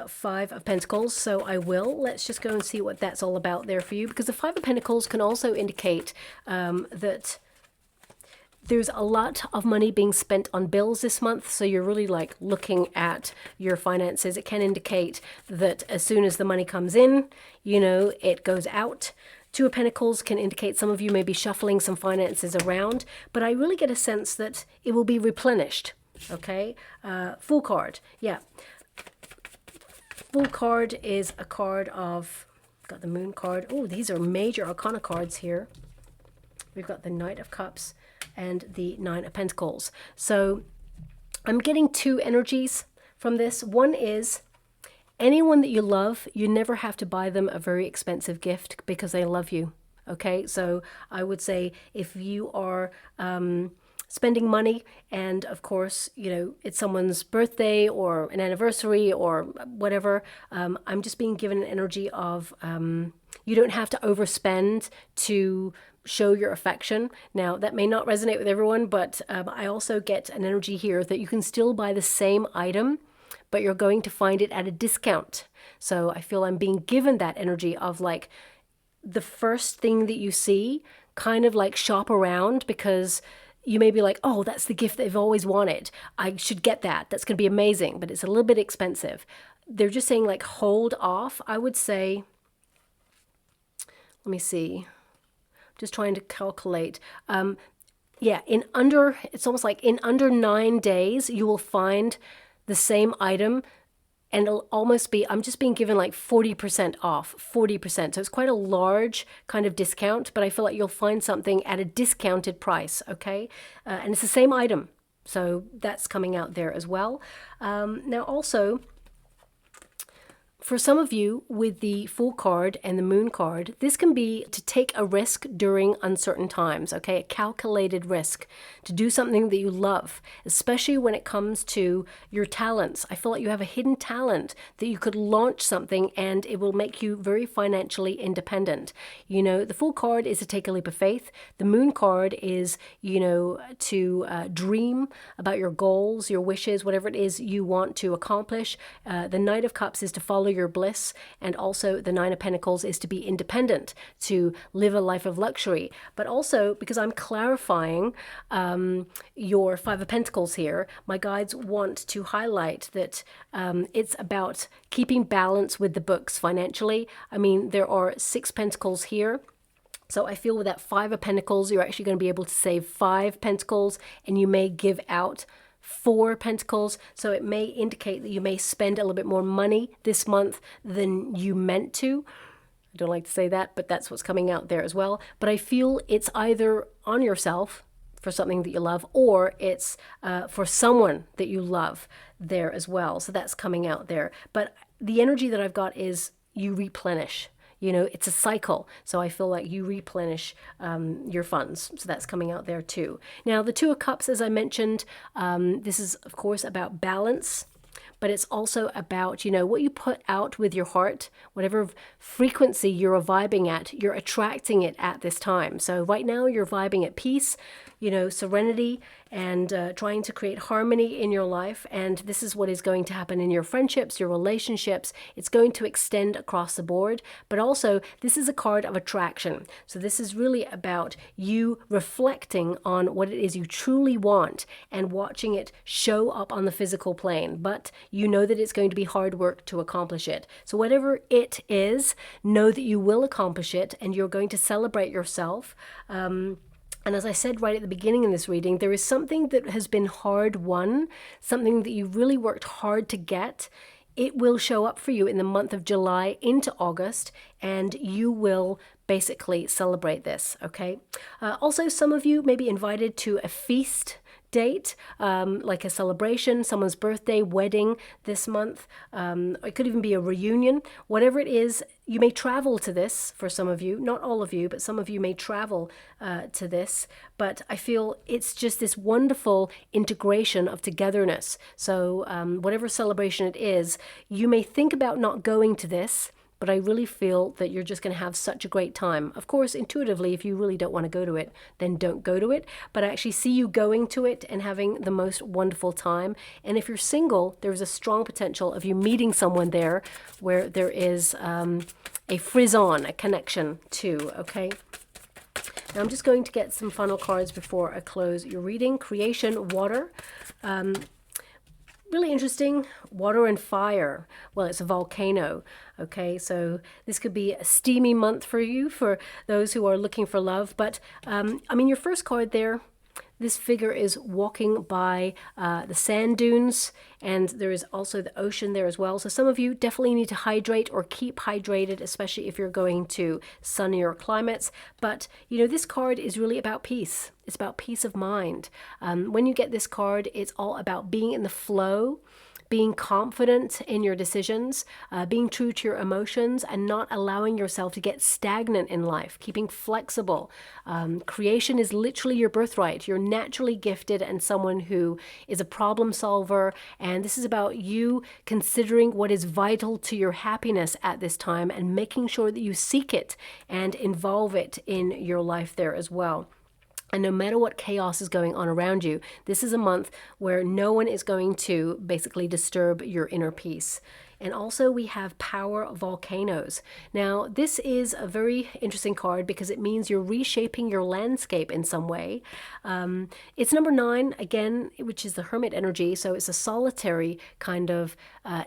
Speaker 1: Five of Pentacles, so I will. Let's just go and see what that's all about there for you, because the Five of Pentacles can also indicate that there's a lot of money being spent on bills this month, so you're really like looking at your finances. It can indicate that as soon as the money comes in, you know, it goes out. Two of Pentacles can indicate some of you may be shuffling some finances around, but I really get a sense that it will be replenished, okay? Fool card, yeah. Fool card is a card of, got the Moon card. Oh, these are major Arcana cards here. We've got the Knight of Cups and the Nine of Pentacles. So I'm getting two energies from this. One is anyone that you love, you never have to buy them a very expensive gift because they love you. Okay, so I would say if you are spending money, and of course, you know, it's someone's birthday or an anniversary or whatever, I'm just being given an energy of you don't have to overspend to show your affection. Now, that may not resonate with everyone, but I also get an energy here that you can still buy the same item, but you're going to find it at a discount. So I feel I'm being given that energy of like the first thing that you see, kind of like shop around, because you may be like, oh, that's the gift they've always wanted. I should get that. That's going to be amazing, but it's a little bit expensive. They're just saying like, hold off. I would say, let me see. Just trying to calculate. Yeah, it's almost like in under 9 days, you will find the same item, and it'll almost be, I'm just being given like 40% off, 40%. So it's quite a large kind of discount, but I feel like you'll find something at a discounted price, okay? And it's the same item. So that's coming out there as well. Now also, for some of you with the Fool card and the Moon card, this can be to take a risk during uncertain times, okay? A calculated risk to do something that you love, especially when it comes to your talents. I feel like you have a hidden talent that you could launch something and it will make you very financially independent. You know, the Fool card is to take a leap of faith. The Moon card is, you know, to dream about your goals, your wishes, whatever it is you want to accomplish. The Knight of Cups is to follow your bliss, and also the Nine of Pentacles is to be independent, to live a life of luxury. But also, because I'm clarifying your Five of Pentacles here, my guides want to highlight that it's about keeping balance with the books financially. I mean, there are 6 Pentacles here. So I feel with that Five of Pentacles, you're actually going to be able to save 5 Pentacles, and you may give out 4 Pentacles. So it may indicate that you may spend a little bit more money this month than you meant to. I don't like to say that, but that's what's coming out there as well. But I feel it's either on yourself for something that you love, or it's for someone that you love there as well. So that's coming out there. But the energy that I've got is you replenish. You know, it's a cycle. So I feel like you replenish your funds. So that's coming out there too. Now, the Two of Cups, as I mentioned, this is, of course, about balance. But it's also about, you know, what you put out with your heart, whatever frequency you're vibing at, you're attracting it at this time. So right now you're vibing at peace, you know, serenity, and trying to create harmony in your life. And this is what is going to happen in your friendships, your relationships. It's going to extend across the board. But also, this is a card of attraction. So this is really about you reflecting on what it is you truly want and watching it show up on the physical plane. But you know that it's going to be hard work to accomplish it. So whatever it is, know that you will accomplish it, and you're going to celebrate yourself. And as I said right at the beginning in this reading, there is something that has been hard won, something that you really worked hard to get. it will show up for you in the month of July into August, and you will basically celebrate this, okay? Also, some of you may be invited to a feast date, like a celebration, someone's birthday, wedding this month. It could even be a reunion. Whatever it is, you may travel to this for some of you, not all of you, but some of you may travel to this. But I feel it's just this wonderful integration of togetherness. So whatever celebration it is, you may think about not going to this, but I really feel that you're just going to have such a great time. Of course, intuitively, if you really don't want to go to it, then don't go to it. But I actually see you going to it and having the most wonderful time. And if you're single, there's a strong potential of you meeting someone there where there is a frisson, a connection too, okay? Now I'm just going to get some final cards before I close your reading. Creation, water. Really interesting, water and fire. Well, it's a volcano, okay? So this could be a steamy month for you, for those who are looking for love. But, I mean, your first card there, this figure is walking by the sand dunes, and there is also the ocean there as well. So some of you definitely need to hydrate or keep hydrated, especially if you're going to sunnier climates. But, you know, this card is really about peace. It's about peace of mind. When you get this card, it's all about being in the flow, being confident in your decisions, being true to your emotions, and not allowing yourself to get stagnant in life, keeping flexible. Creation is literally your birthright. You're naturally gifted and someone who is a problem solver, and this is about you considering what is vital to your happiness at this time and making sure that you seek it and involve it in your life there as well. And no matter what chaos is going on around you, this is a month where no one is going to basically disturb your inner peace. And also we have power volcanoes. Now, this is a very interesting card because it means you're reshaping your landscape in some way. It's number 9, again, which is the Hermit energy. So it's a solitary kind of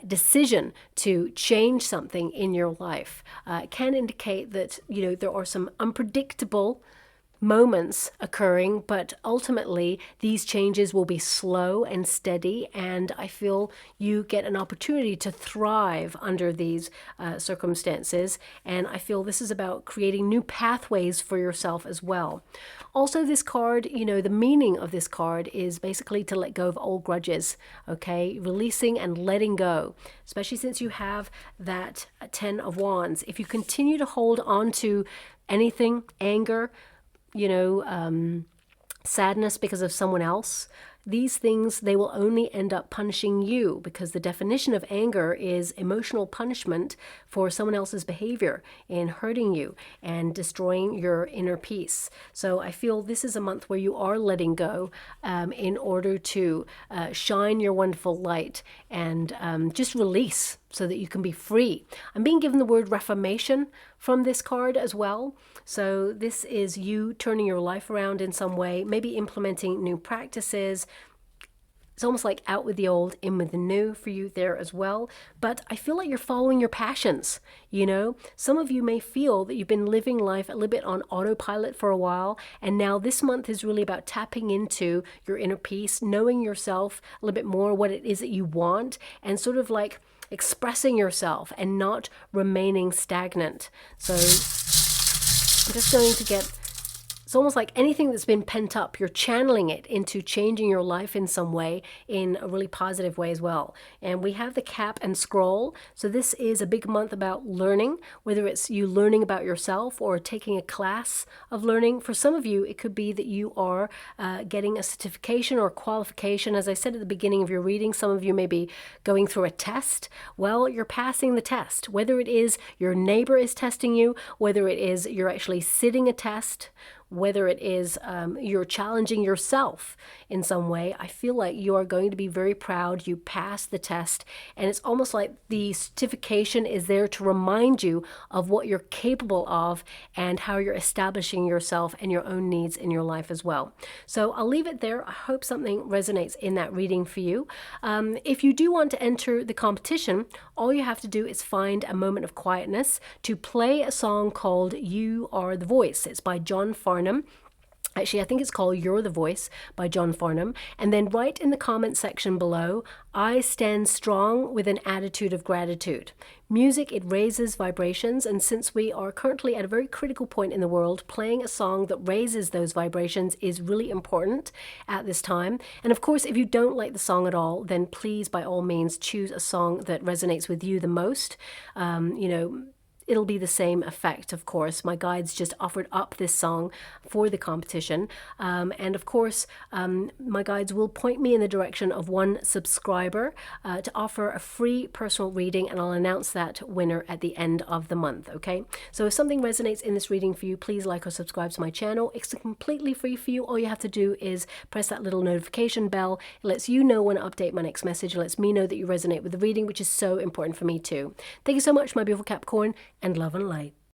Speaker 1: decision to change something in your life. It can indicate that, you know, there are some unpredictable moments occurring, but ultimately these changes will be slow and steady, and I feel you get an opportunity to thrive under these circumstances, and I feel this is about creating new pathways for yourself as well. Also, this card, you know, the meaning of this card is basically to let go of old grudges, okay? Releasing and letting go, especially since you have that 10 of Wands. If you continue to hold on to anything, anger, you know, sadness because of someone else, these things, they will only end up punishing you, because the definition of anger is emotional punishment for someone else's behavior in hurting you and destroying your inner peace. So I feel this is a month where you are letting go in order to shine your wonderful light and just release so that you can be free. I'm being given the word reformation from this card as well. So this is you turning your life around in some way, maybe implementing new practices. It's almost like out with the old, in with the new for you there as well. But I feel like you're following your passions, you know. Some of you may feel that you've been living life a little bit on autopilot for a while, and now this month is really about tapping into your inner peace, knowing yourself a little bit more, what it is that you want, and sort of like expressing yourself and not remaining stagnant. So I'm just going to get, it's almost like anything that's been pent up, you're channeling it into changing your life in some way, in a really positive way as well. And we have the cap and scroll. So this is a big month about learning, whether it's you learning about yourself or taking a class of learning. For some of you, it could be that you are getting a certification or qualification. As I said at the beginning of your reading, some of you may be going through a test. Well, you're passing the test, whether it is your neighbor is testing you, whether it is you're actually sitting a test, whether it is you're challenging yourself in some way. I feel like you are going to be very proud you passed the test, and it's almost like the certification is there to remind you of what you're capable of and how you're establishing yourself and your own needs in your life as well. So I'll leave it there. I hope something resonates in that reading for you. If you do want to enter the competition, all you have to do is find a moment of quietness to play a song called You Are the Voice. It's by John Farnham. Actually, I think it's called You're the Voice by John Farnham. And then write in the comment section below, I stand strong with an attitude of gratitude. Music, it raises vibrations. And since we are currently at a very critical point in the world, playing a song that raises those vibrations is really important at this time. And of course, if you don't like the song at all, then please, by all means, choose a song that resonates with you the most. You know, it'll be the same effect, of course. My guides just offered up this song for the competition. And of course, my guides will point me in the direction of one subscriber to offer a free personal reading, and I'll announce that winner at the end of the month, okay? So if something resonates in this reading for you, please like or subscribe to my channel. It's completely free for you. All you have to do is press that little notification bell. It lets you know when I update my next message. It lets me know that you resonate with the reading, which is so important for me too. Thank you so much, my beautiful Capricorn, and love and light.